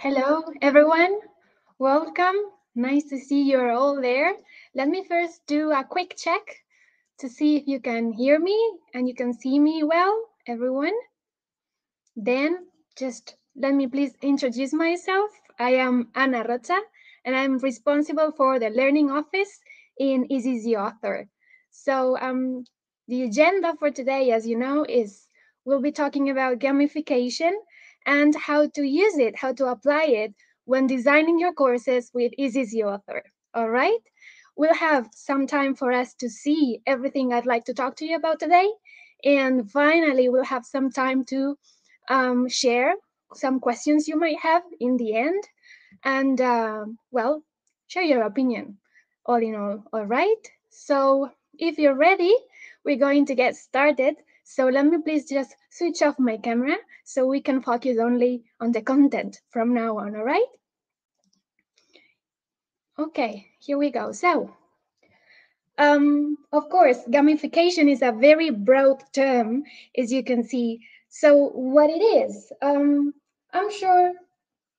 Hello, everyone. Welcome. Nice to see you're all there. Let me first do a quick check to see if you can hear me and you can see me well, everyone. Then just let me please introduce myself. I am Ana Rocha and I'm responsible for the learning office in Easy Author. So the agenda for today, as you know, is we'll be talking about gamification and how to use it, how to apply it when designing your courses with Easy Author. All right? We'll have some time for us to see everything I'd like to talk to you about today. And finally, we'll have some time to share some questions you might have in the end, and share your opinion. All in all right. So if you're ready, we're going to get started. So let me please just switch off my camera so we can focus only on the content from now on. All right. Okay, here we go. Of course, gamification is a very broad term, as you can see. So what it is, I'm sure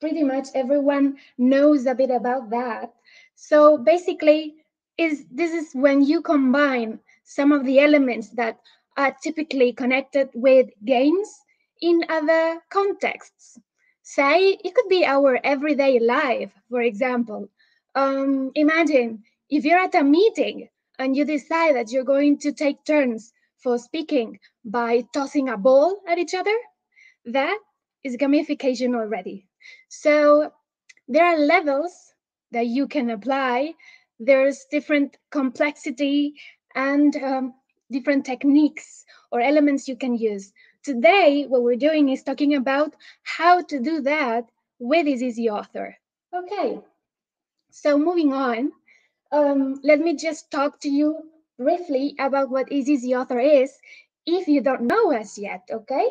pretty much everyone knows a bit about that. So basically, this is when you combine some of the elements that are typically connected with games in other contexts. Say it could be our everyday life, for example. Imagine if you're at a meeting and you decide that you're going to take turns for speaking by tossing a ball at each other. That is gamification already. So there are levels that you can apply. There's different complexity and different techniques or elements you can use. Today, what we're doing is talking about how to do that with Easy Author. Okay, so moving on, let me just talk to you briefly about what Easy Author is if you don't know us yet, okay?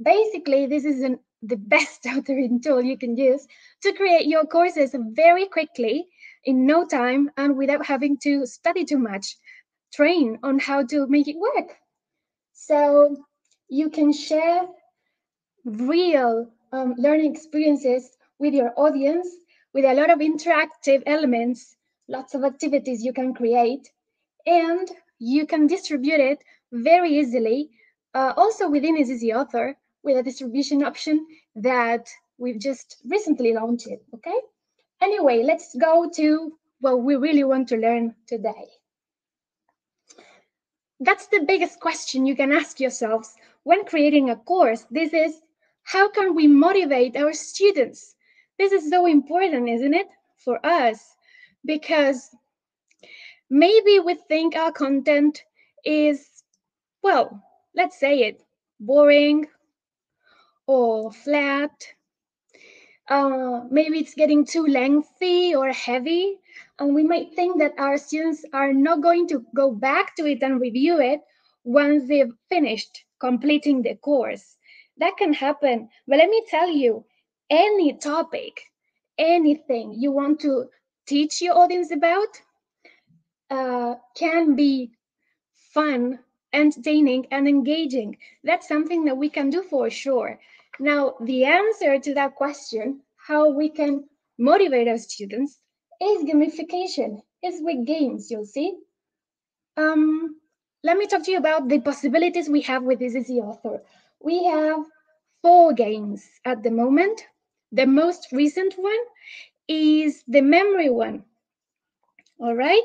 Basically, this is the best authoring tool you can use to create your courses very quickly, in no time, and without having to study too much. Train on how to make it work. So you can share real learning experiences with your audience with a lot of interactive elements, lots of activities you can create, and you can distribute it very easily, also within Easy Author with a distribution option that we've just recently launched. Okay. Anyway, let's go to what we really want to learn today. That's the biggest question you can ask yourselves when creating a course. This is, how can we motivate our students? This is so important, isn't it, for us? Because maybe we think our content is, well, let's say it, boring or flat. Maybe it's getting too lengthy or heavy, and we might think that our students are not going to go back to it and review it once they've finished completing the course. That can happen, but let me tell you, any topic, anything you want to teach your audience about can be fun, entertaining, and engaging. That's something that we can do for sure. Now, the answer to that question, how we can motivate our students, is gamification, is with games, you'll see. Let me talk to you about the possibilities we have with this Easy Author. We have 4 games at the moment. The most recent one is the memory one. All right.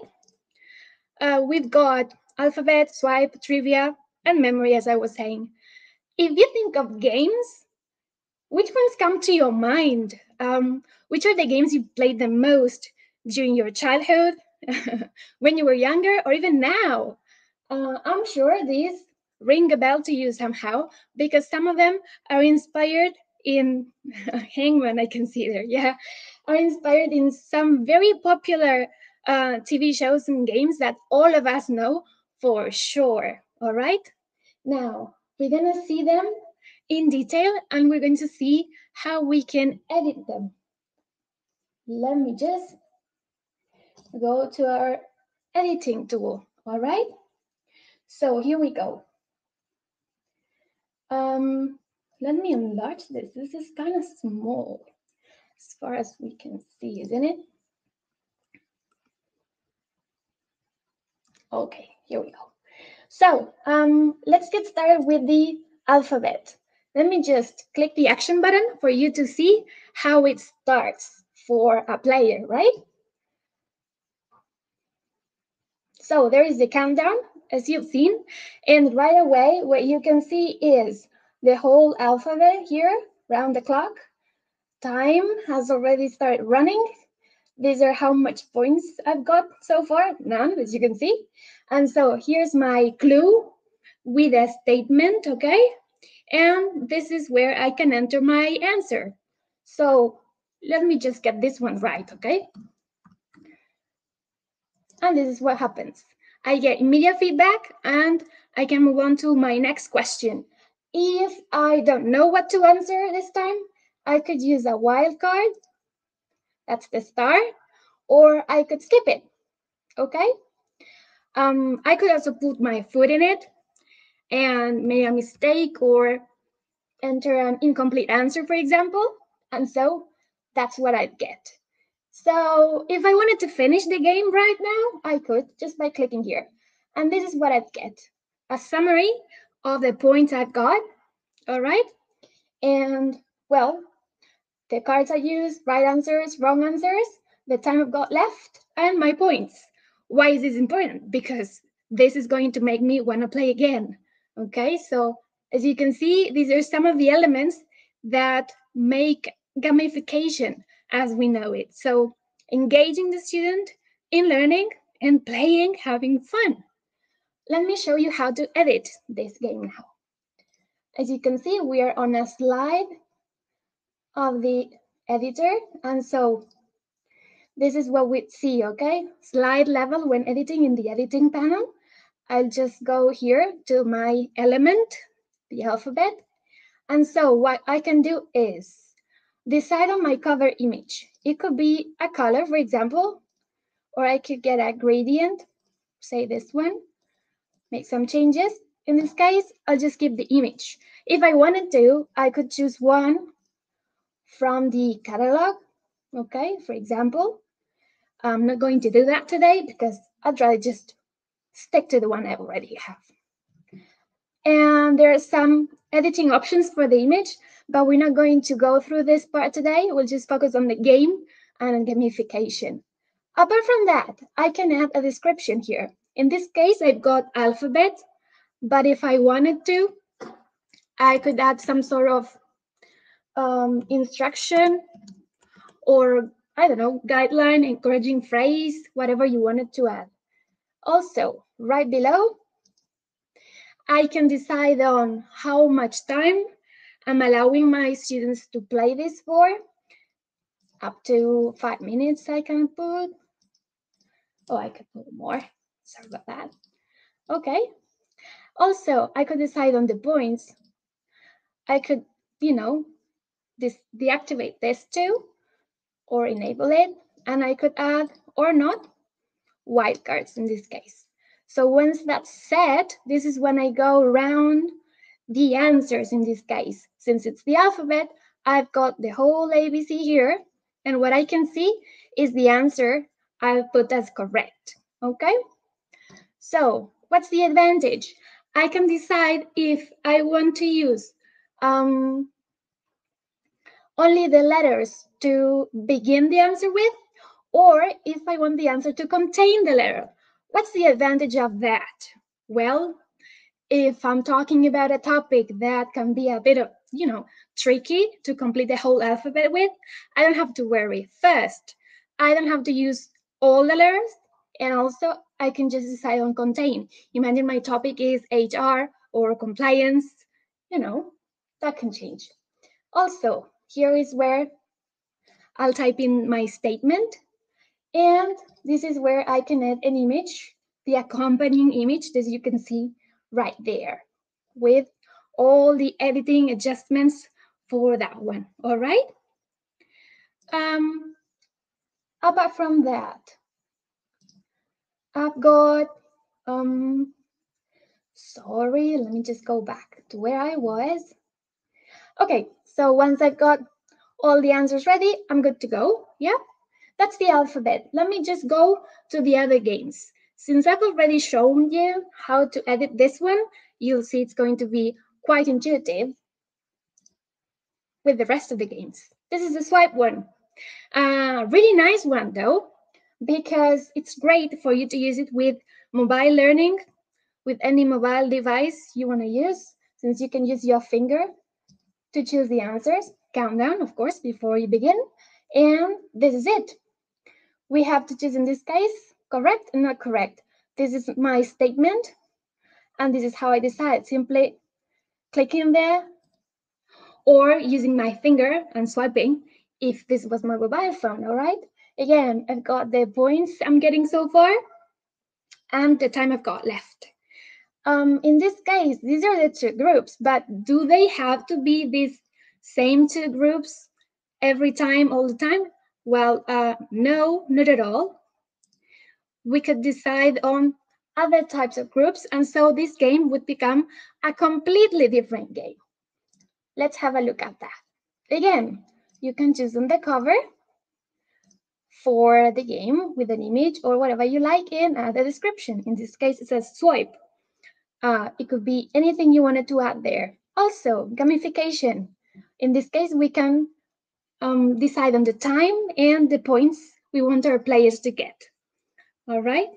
We've got alphabet, swipe, trivia, and memory, as I was saying. If you think of games, which ones come to your mind? Which are the games you played the most during your childhood, when you were younger, or even now? I'm sure these ring a bell to you somehow because some of them are inspired in Hangman, I can see there, yeah, are inspired in some very popular TV shows and games that all of us know for sure. All right. Now we're gonna see them in detail and we're going to see how we can edit them. Let me just go to our editing tool. All right. So here we go. Let me enlarge this. This is kind of small. as far as we can see, isn't it? Okay, here we go. So let's get started with the alphabet. Let me just click the action button for you to see how it starts for a player, right? So there is the countdown, as you've seen, and right away what you can see is the whole alphabet here round the clock. Time has already started running. These are how much points I've got so far, none, as you can see. And so here's my clue with a statement, okay? And this is where I can enter my answer. So let me just get this one right, okay? And this is what happens. I get immediate feedback and I can move on to my next question. If I don't know what to answer this time, I could use a wild card, that's the star, or I could skip it, okay? I could also put my foot in it and make a mistake or enter an incomplete answer, for example. And so that's what I'd get. So if I wanted to finish the game right now, I could just by clicking here. And this is what I'd get. A summary of the points I've got, all right? And well, the cards I used, right answers, wrong answers, the time I've got left, and my points. Why is this important? Because this is going to make me want to play again. Okay, so as you can see, these are some of the elements that make gamification as we know it. So engaging the student in learning and playing, having fun. Let me show you how to edit this game now. As you can see, we are on a slide of the editor, and so this is what we see, okay? Slide level when editing in the editing panel. I'll just go here to my element, the alphabet. And so what I can do is decide on my cover image. It could be a color, for example, or I could get a gradient, say this one, make some changes. In this case, I'll just keep the image. If I wanted to, I could choose one from the catalog, okay, for example. I'm not going to do that today because I'd rather just stick to the one I already have. And there are some editing options for the image, but we're not going to go through this part today. We'll just focus on the game and gamification. Apart from that, I can add a description here. In this case, I've got alphabet, but if I wanted to, I could add some sort of instruction or, I don't know, guideline, encouraging phrase, whatever you wanted to add. Also, right below, I can decide on how much time I'm allowing my students to play this for. Up to 5 minutes I can put. Oh, I could put more. Sorry about that. Okay. Also, I could decide on the points. I could, deactivate this too or enable it. And I could add or not wildcards in this case. So once that's set, this is when I go around the answers in this case. Since it's the alphabet, I've got the whole ABC here, and what I can see is the answer I've put as correct, okay? So what's the advantage? I can decide if I want to use only the letters to begin the answer with, or if I want the answer to contain the letter. What's the advantage of that? Well, if I'm talking about a topic that can be a bit of, tricky to complete the whole alphabet with, I don't have to worry. First, I don't have to use all the letters, and also I can just decide on contain. Imagine my topic is HR or compliance, that can change. Also, here is where I'll type in my statement, and this is where I can add an image, the accompanying image that you can see right there with all the editing adjustments for that one, all right? Apart from that, I've got, sorry, let me just go back to where I was. Okay, so once I've got All the answers ready? I'm good to go. Yeah, that's the alphabet. Let me just go to the other games. Since I've already shown you how to edit this one, you'll see it's going to be quite intuitive with the rest of the games. This is the swipe one. Really nice one though, because it's great for you to use it with mobile learning, with any mobile device you want to use, since you can use your finger to choose the answers. Countdown, of course, before you begin. And this is it. We have to choose in this case correct and not correct. This is my statement, and this is how I decide. Simply clicking there or using my finger and swiping if this was my mobile phone, all right? Again, I've got the points I'm getting so far and the time I've got left. In this case, these are the two groups, but do they have to be these same two groups every time, all the time? Well, no, not at all. We could decide on other types of groups, and so this game would become a completely different game. Let's have a look at that. Again, you can choose on the cover for the game with an image or whatever you like in the description. In this case, it says swipe. It could be anything you wanted to add there. Also, gamification. In this case, we can decide on the time and the points we want our players to get. All right.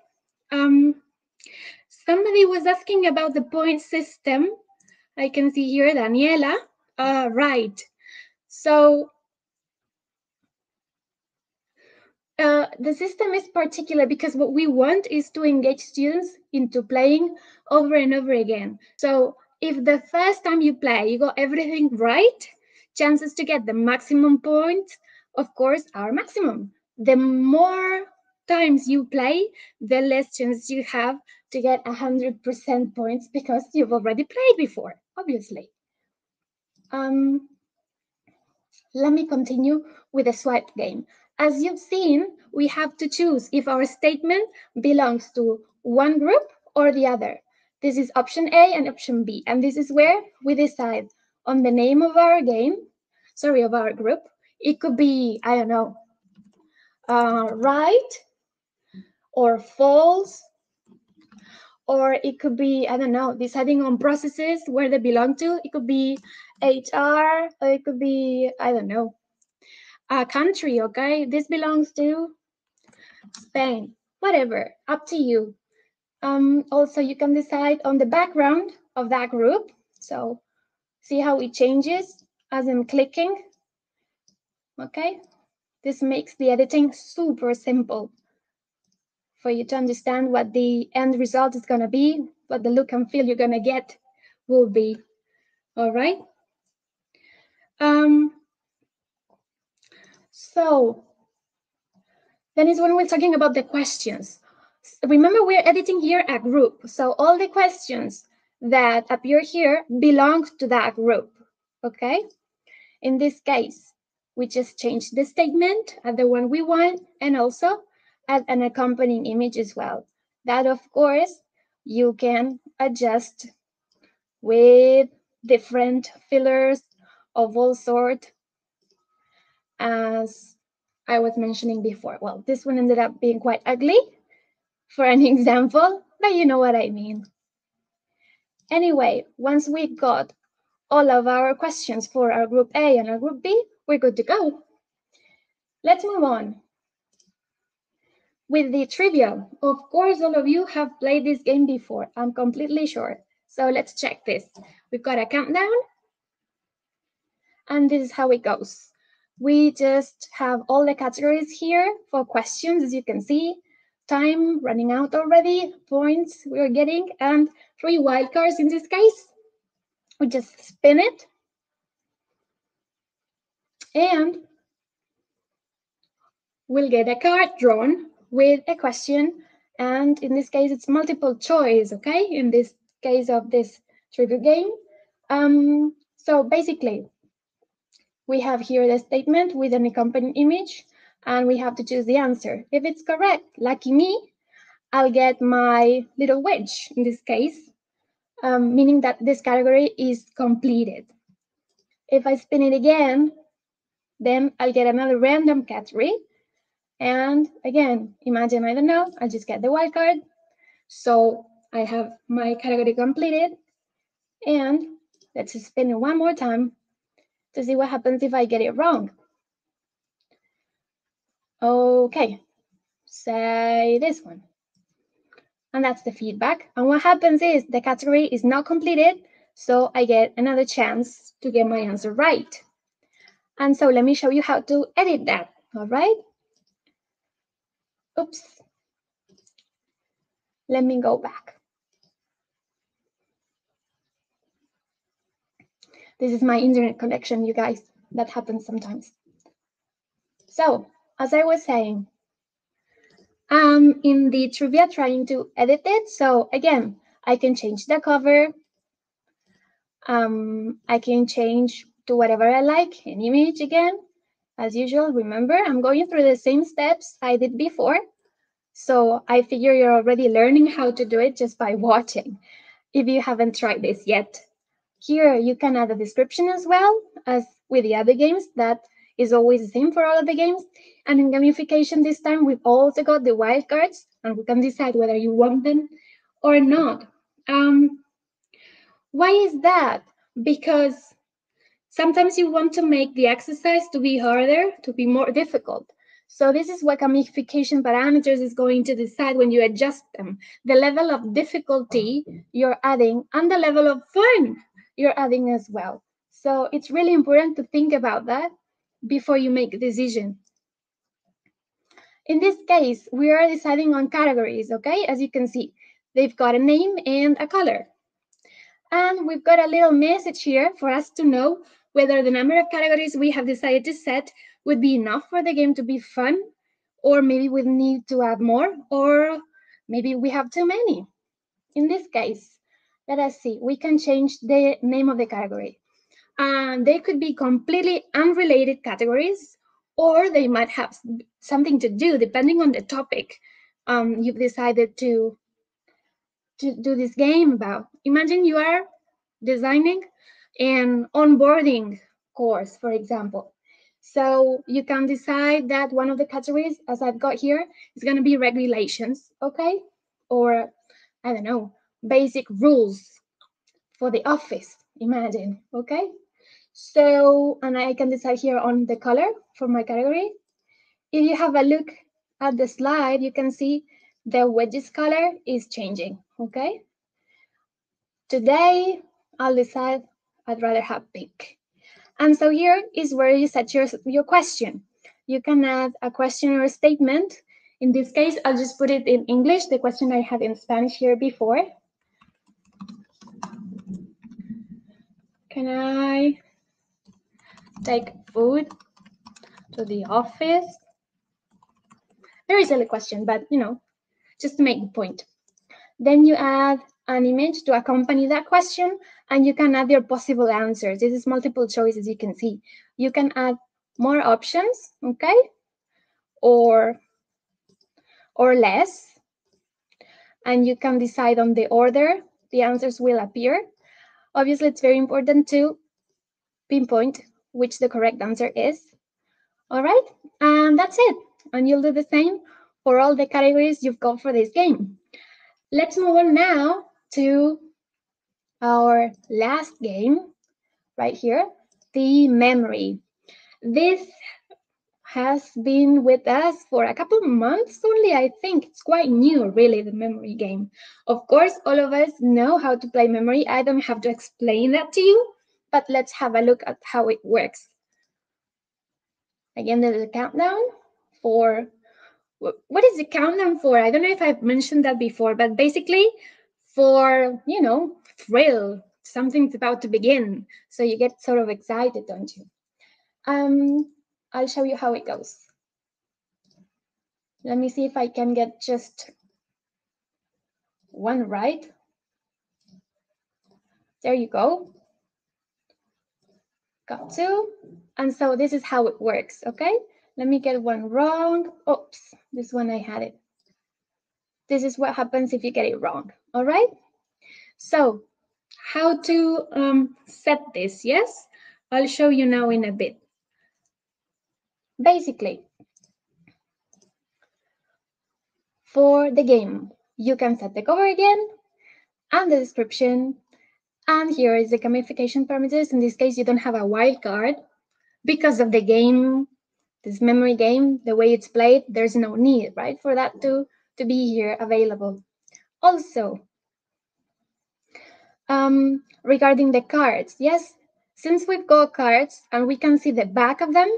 Somebody was asking about the point system. I can see here Daniela. Right. So the system is particular because what we want is to engage students into playing over and over again. So if the first time you play, you got everything right, chances to get the maximum points, of course, are maximum. The more times you play, the less chance you have to get 100% points because you've already played before, obviously. Let me continue with the swipe game. As you've seen, we have to choose if our statement belongs to one group or the other. This is option A and option B, and this is where we decide on the name of our game, of our group. It could be, I don't know, right or false, or it could be, I don't know, deciding on processes where they belong to. It could be HR, or it could be, I don't know, a country, okay? This belongs to Spain, whatever, up to you. Also, you can decide on the background of that group. So see how it changes as I'm clicking, okay? This makes the editing super simple for you to understand what the end result is gonna be, what the look and feel you're gonna get will be, all right? So then is when we're talking about the questions. Remember, we're editing here a group. So all the questions that appear here belong to that group, okay? In this case, we just change the statement at the one we want and also add an accompanying image as well. That, of course, you can adjust with different fillers of all sort, as I was mentioning before. Well, this one ended up being quite ugly for an example, but you know what I mean. Anyway, once we got all of our questions for our group A and our group B, we're good to go. Let's move on with the trivia. Of course, all of you have played this game before, I'm completely sure. So let's check this. We've got a countdown, and this is how it goes. We just have all the categories here for questions, as you can see. Time running out already, points we're getting, and 3 wildcards in this case. We just spin it, and we'll get a card drawn with a question, and in this case, it's multiple choice, okay? In this case of this trivia game. So basically, we have here the statement with an accompanying image, and we have to choose the answer. If it's correct, lucky me, I'll get my little wedge in this case, meaning that this category is completed. If I spin it again, Then I'll get another random category. And again, imagine, I don't know, I just get the wildcard. So I have my category completed. And let's spin it one more time to see what happens if I get it wrong. Okay, say this one. And that's the feedback. And what happens is the category is not completed, so I get another chance to get my answer right. And so let me show you how to edit that, all right? Oops. Let me go back. This is my internet connection, you guys. That happens sometimes. So, as I was saying, in the trivia trying to edit it. So again, I can change the cover. I can change to whatever I like, an image again. As usual, remember, I'm going through the same steps I did before. So I figure you're already learning how to do it just by watching, if you haven't tried this yet. Here, you can add a description as well as with the other games. That is always the same for all of the games. And in gamification this time, we've also got the wildcards, and we can decide whether you want them or not. Why is that? Because sometimes you want to make the exercise to be harder, to be more difficult. So this is what gamification parameters is going to decide when you adjust them. The level of difficulty you're adding and the level of fun you're adding as well. So it's really important to think about that before you make a decision. In this case, we are deciding on categories, okay? As you can see, they've got a name and a color. And we've got a little message here for us to know whether the number of categories we have decided to set would be enough for the game to be fun, or maybe we need to add more, or maybe we have too many. In this case, let us see, we can change the name of the category. And they could be completely unrelated categories, or they might have something to do depending on the topic you've decided to do this game about. Imagine you are designing an onboarding course, for example. So you can decide that one of the categories, as I've got here, is going to be regulations, okay? Or, I don't know, basic rules for the office, imagine, okay? So, and I can decide here on the color for my category. If you have a look at the slide, you can see the wedges color is changing, okay? Today, I'll decide I'd rather have pink. And so here is where you set your question. You can add a question or a statement. In this case, I'll just put it in English, the question I had in Spanish here before. Can I take food to the office? Very silly question, but just to make the point. Then you add an image to accompany that question, and you can add your possible answers. This is multiple choice, as you can see. You can add more options, okay, or less, and you can decide on the order the answers will appear. Obviously, it's very important to pinpoint which the correct answer is. All right, and that's it. And you'll do the same for all the categories you've got for this game. Let's move on now to our last game right here, the memory. This has been with us for a couple of months only. I think it's quite new, really, the memory game. Of course, all of us know how to play memory. I don't have to explain that to you, but let's have a look at how it works. Again, there's a countdown for, what is the countdown for? I don't know if I've mentioned that before, but basically for, thrill, something's about to begin. So you get sort of excited, don't you? I'll show you how it goes. Let me see if I can get just one right. There you go. Got two. And so this is how it works, okay? Let me get one wrong. Oops, this one I had it. This is what happens if you get it wrong, all right? So how to set this, yes? I'll show you now in a bit. basically, for the game, you can set the cover again and the description. And here is the gamification parameters. In this case, you don't have a wildcard because of the game, this memory game, the way it's played. There's no need, right, for that to be here available. Also, regarding the cards, yes, since we've got cards and we can see the back of them,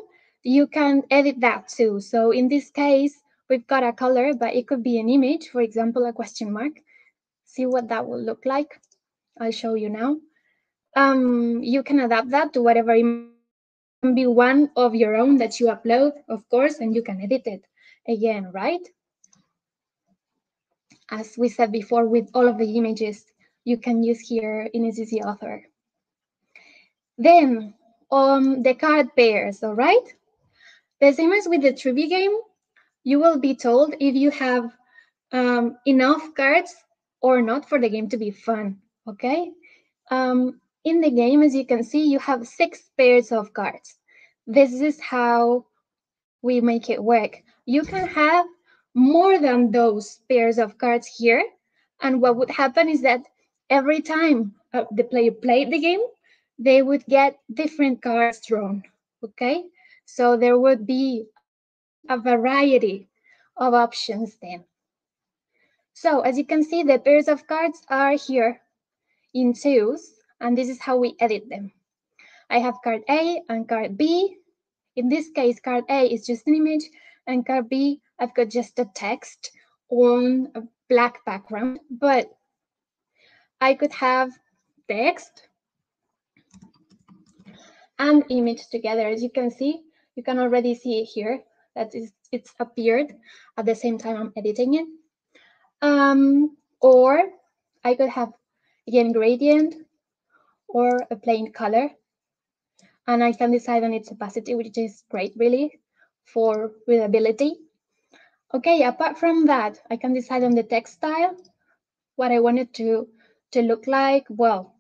you can edit that too. So in this case, we've got a color, but it could be an image, for example, a question mark. See what that will look like. I'll show you now. You can adapt that to whatever image you want. It can be one of your own that you upload, of course, and you can edit it again, right? As we said before, with all of the images you can use here in ECC Author. Then, the card pairs, all right? The same as with the trivia game, you will be told if you have enough cards or not for the game to be fun, okay? In the game, as you can see, you have 6 pairs of cards. This is how we make it work. You can have more than those pairs of cards here. And what would happen is that every time the player played the game, they would get different cards drawn, okay? So there would be a variety of options then. So as you can see, the pairs of cards are here in twos, and this is how we edit them. I have card A and card B. In this case, card A is just an image, and card B, I've got just a text on a black background, but I could have text and image together. As you can see, you can already see it here, that it's appeared at the same time I'm editing it. Or I could have, again, gradient or a plain color, and I can decide on its opacity, which is great, really, for readability. Okay, apart from that, I can decide on the text style, what I want it to look like. Well,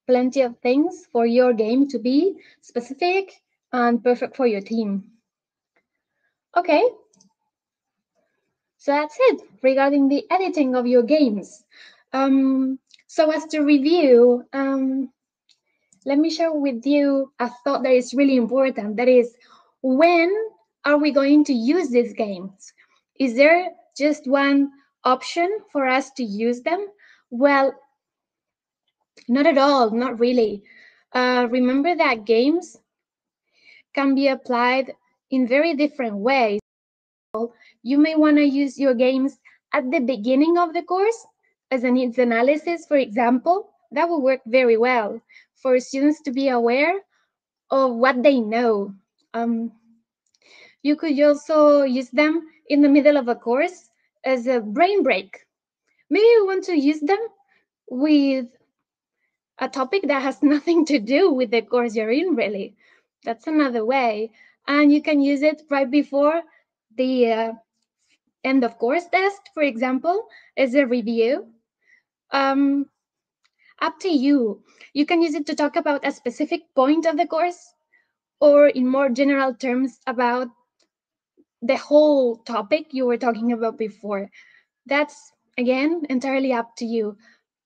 plenty of things for your game to be specific and perfect for your team. Okay, so that's it regarding the editing of your games. So as to review, let me share with you a thought that is really important. That is, when are we going to use these games? Is there just one option for us to use them? Well, not at all, not really. Remember that games can be applied in very different ways. You may want to use your games at the beginning of the course as a needs analysis, for example. That will work very well for students to be aware of what they know. You could also use them in the middle of a course as a brain break. Maybe you want to use them with a topic that has nothing to do with the course you're in, really. That's another way. And you can use it right before the end of course test, for example, as a review. Up to you. You can use it to talk about a specific point of the course, or in more general terms about the whole topic you were talking about before. That's, again, entirely up to you.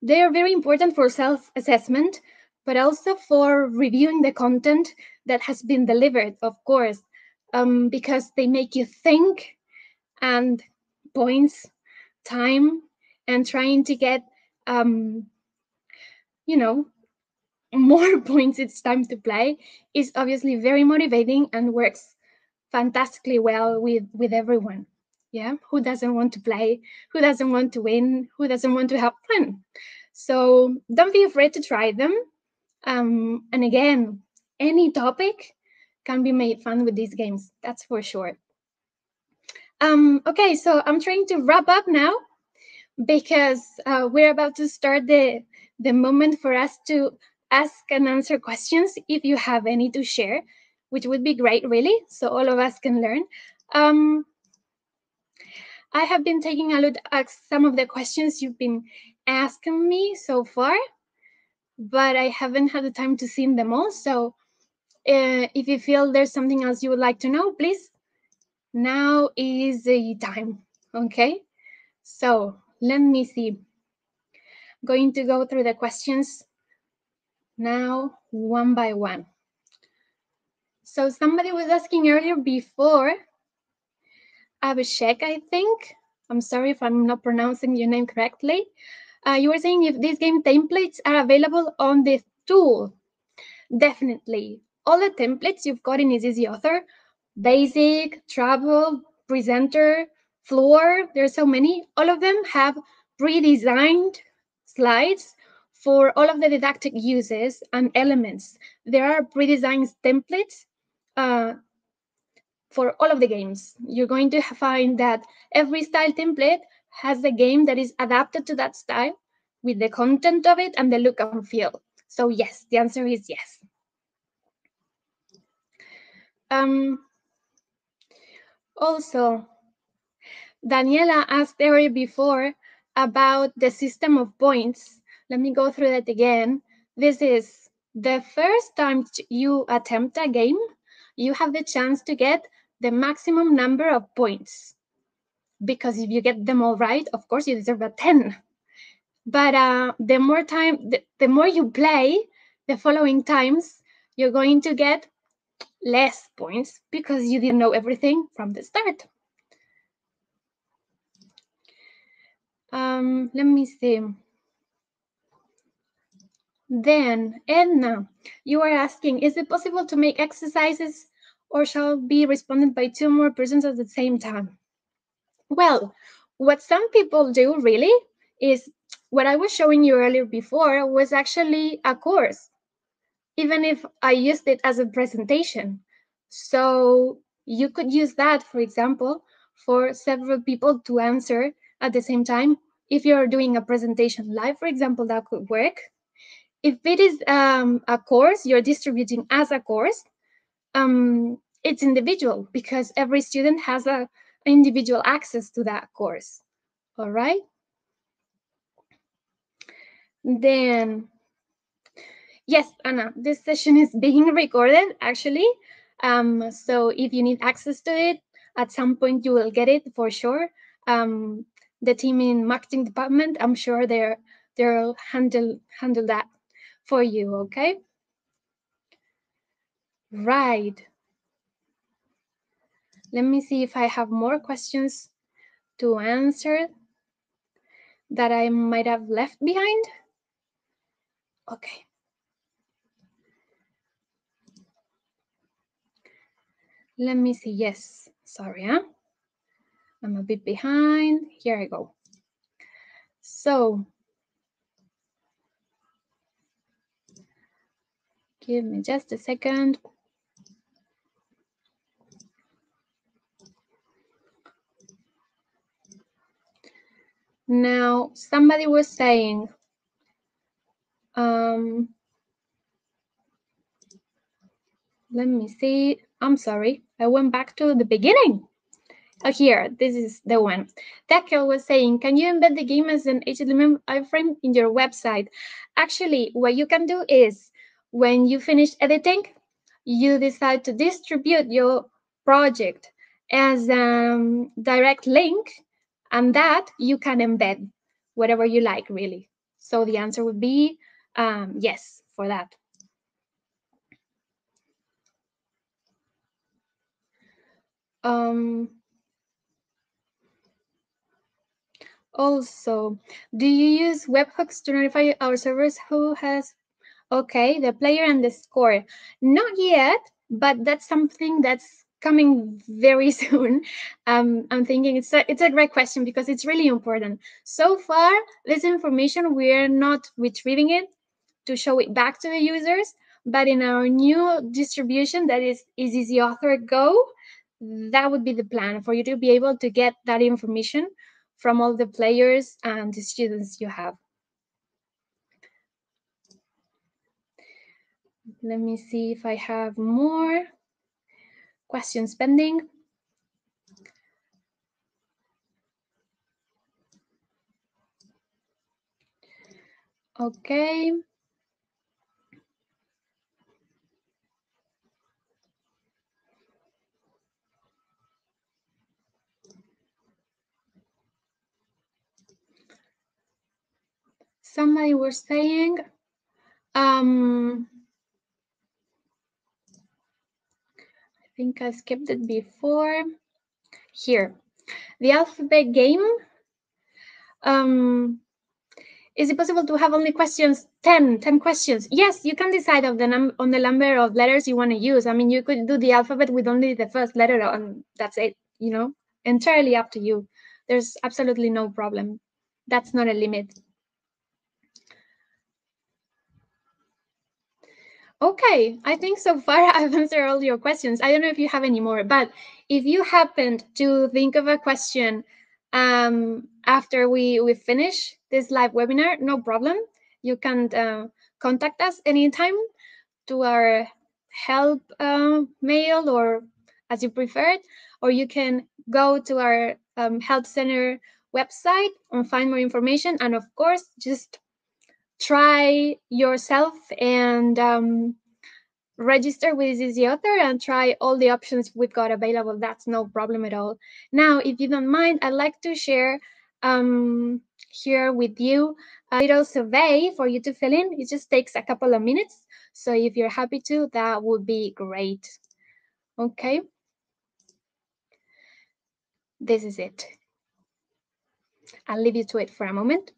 They are very important for self-assessment, but also for reviewing the content that has been delivered, of course, because they make you think and points time and trying to get, more points it's time to play is obviously very motivating and works fantastically well with everyone. Yeah, who doesn't want to play? Who doesn't want to win? Who doesn't want to have fun? So don't be afraid to try them. And again, any topic can be made fun with these games, that's for sure. Okay, so I'm trying to wrap up now because we're about to start the moment for us to ask and answer questions if you have any to share, which would be great, really, so all of us can learn. I have been taking a look at some of the questions you've been asking me so far, but I haven't had the time to see them all. So If you feel there's something else you would like to know, please, now is the time. Okay, so let me see. Going to go through the questions now one by one. So somebody was asking earlier before, Abhishek, I think. I'm sorry if I'm not pronouncing your name correctly. You were saying if these game templates are available on the tool. Definitely. All the templates you've got in is Easy Author, basic, travel, presenter, floor, there's so many. All of them have pre-designed slides for all of the didactic uses and elements. There are pre-designed templates for all of the games. You're going to find that every style template has a game that is adapted to that style with the content of it and the look and feel. So yes, the answer is yes. Also, Daniela asked earlier before about the system of points. Let me go through that again. This is the first time you attempt a game, you have the chance to get the maximum number of points. Because if you get them all right, of course you deserve a 10. But the more time, the more you play, the following times, you're going to get less points because you didn't know everything from the start. Let me see. Then, Edna, you are asking, is it possible to make exercises or shall be responded by 2 more persons at the same time? Well, what some people do really is what I was showing you earlier before was actually a course, even if I used it as a presentation. So you could use that, for example, for several people to answer at the same time. If you're doing a presentation live, for example, that could work. If it is a course you're distributing as a course, it's individual because every student has a individual access to that course. All right. Then, yes, Anna, this session is being recorded actually. So if you need access to it, at some point you will get it for sure. The team in marketing department, I'm sure they'll handle that for you. Okay. Right. Let me see if I have more questions to answer that I might have left behind. Okay. Let me see. Yes. Sorry, huh? I'm a bit behind. Here I go. So, give me just a second. Now, somebody was saying, let me see. I'm sorry. I went back to the beginning. Oh, here, this is the one. Tekel was saying, can you embed the game as an HTML iframe in your website? Actually, what you can do is, when you finish editing, you decide to distribute your project as a direct link, and that you can embed whatever you like, really. So the answer would be yes for that. Also, do you use webhooks to notify our servers who has, okay, the player and the score? Not yet, but that's something that's coming very soon. I'm thinking it's a great question because it's really important. So far, this information, we're not retrieving it to show it back to the users, but in our new distribution that is Easy Author Go, that would be the plan for you to be able to get that information from all the players and the students you have. Let me see if I have more questions pending. Okay. somebody was saying, I think I skipped it before. Here, the alphabet game. Is it possible to have only questions, 10 questions? Yes, you can decide on the number of letters you want to use. I mean, you could do the alphabet with only the first letter and that's it, entirely up to you. There's absolutely no problem. That's not a limit. Okay, I think so far I've answered all your questions. I don't know if you have any more, but if you happened to think of a question after we finish this live webinar, no problem. You can contact us anytime to our help mail or as you prefer, or you can go to our health center website and find more information. And of course, just try yourself and register with Easy Author and try all the options we've got available. That's no problem at all. Now, if you don't mind, I'd like to share here with you a little survey for you to fill in. It just takes a couple of minutes. So if you're happy to, that would be great. Okay. This is it. I'll leave you to it for a moment.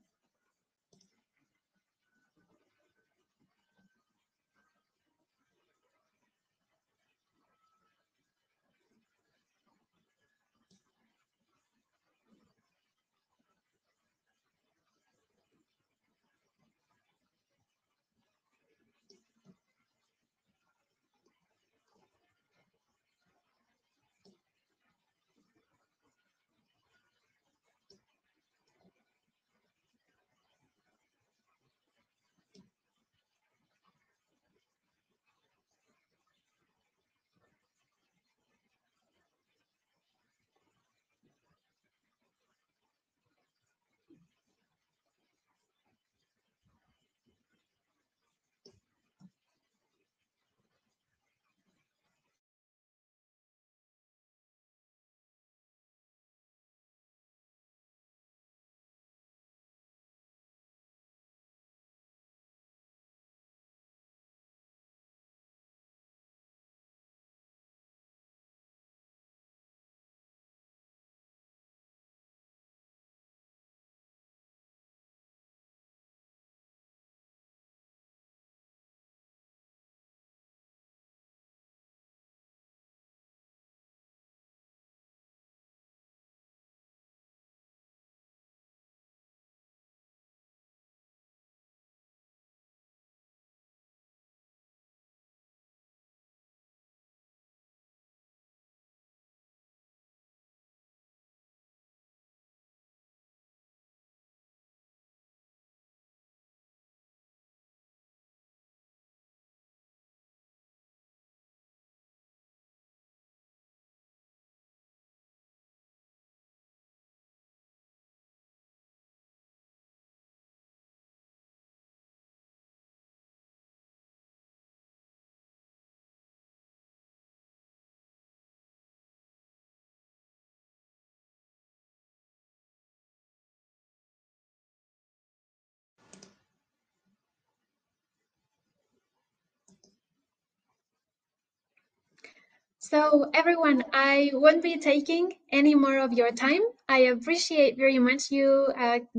So everyone, I won't be taking any more of your time. I appreciate very much you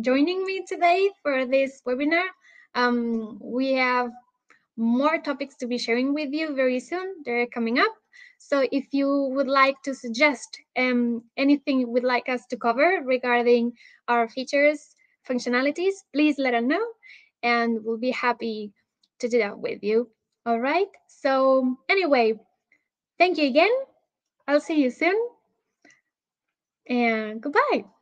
joining me today for this webinar. We have more topics to be sharing with you very soon. They're coming up. So if you would like to suggest anything you would like us to cover regarding our features, functionalities, please let us know and we'll be happy to do that with you. All right. So anyway, thank you again. I'll see you soon and goodbye.